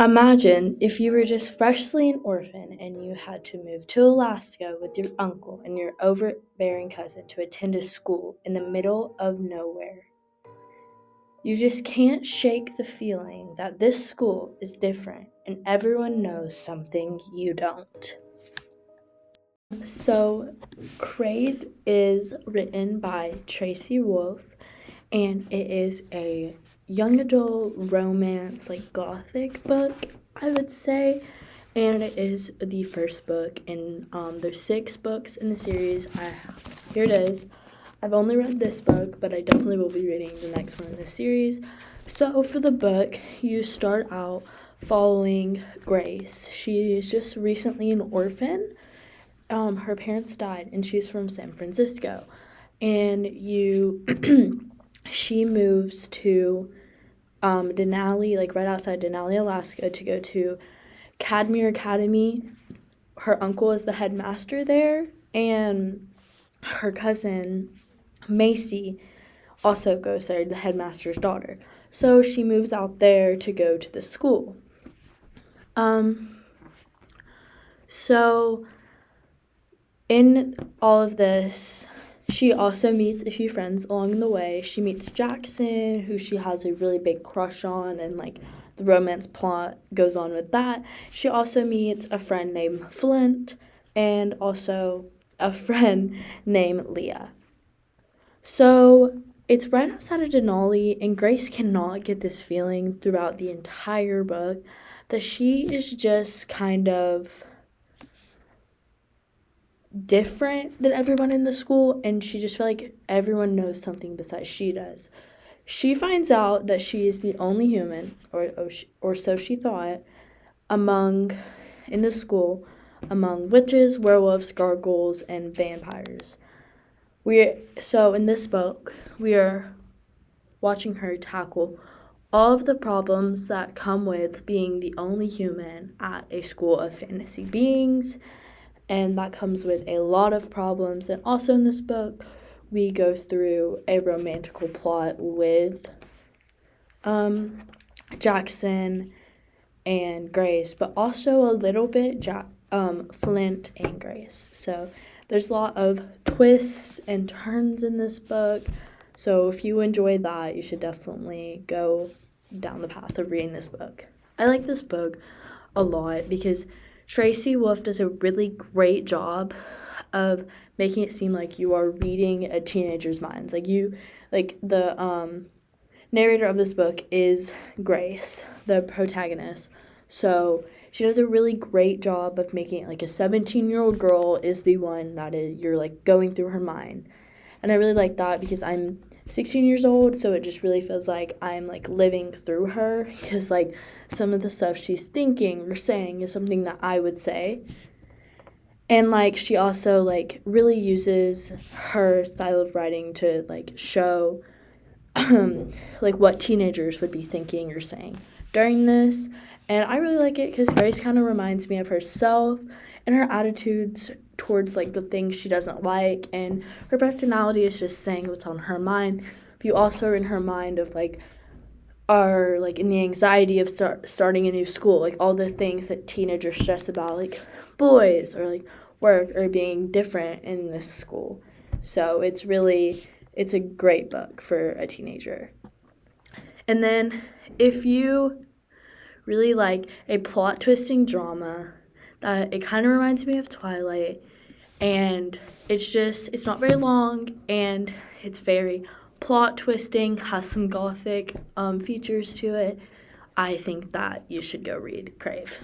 Imagine if you were just freshly an orphan and you had to move to Alaska with your uncle and your overbearing cousin to attend a school in the middle of nowhere. You just can't shake the feeling that this school is different and everyone knows something you don't. So, Crave is written by Tracy Wolf, and it is a young adult romance, like gothic book, I would say. And it is the first book in there's 6 books in the series. Here it is. I've only read this book, but I definitely will be reading the next one in the series. So for the book, you start out following Grace. She is just recently an orphan. Her parents died, and she's from San Francisco. And she moves to Denali, like right outside Denali, Alaska, to go to Cadmere Academy. Her uncle is the headmaster there, and her cousin Macy also goes there, the headmaster's daughter. So she moves out there to go to the school. So in all of this, she also meets a few friends along the way. She meets Jackson, who she has a really big crush on, and like the romance plot goes on with that. She also meets a friend named Flint and also a friend named Leah. So it's right outside of Denali, and Grace cannot get this feeling throughout the entire book that she is just kind of different than everyone in the school, and she just felt like everyone knows something besides she does. She finds out that she is the only human, or so she thought, among in the school, among witches, werewolves, gargoyles, and vampires. So in this book, we are watching her tackle all of the problems that come with being the only human at a school of fantasy beings, and that comes with a lot of problems. And also in this book, we go through a romantical plot with Jackson and Grace, but also a little bit Flint and Grace. So there's a lot of twists and turns in this book. So if you enjoy that, you should definitely go down the path of reading this book. I like this book a lot because Tracy Wolf does a really great job of making it seem like you are reading a teenager's minds. Like the narrator of this book is Grace, the protagonist. So she does a really great job of making it like a 17-year-old girl is the one that you're like going through her mind. And I really like that because I'm 16 years old, so it just really feels like I'm like living through her, because like some of the stuff she's thinking or saying is something that I would say. And like she also like really uses her style of writing to like show like what teenagers would be thinking or saying during this. And I really like it because Grace kind of reminds me of herself and her attitudes towards like the things she doesn't like, and her personality is just saying what's on her mind. But you also are in her mind of like are like in the anxiety of starting a new school, like all the things that teenagers stress about, like boys or like work or being different in this school. So it's a great book for a teenager. And then if you really like a plot twisting drama, that it kind of reminds me of Twilight, and it's not very long, and it's very plot twisting, has some gothic features to it. I think that you should go read Crave.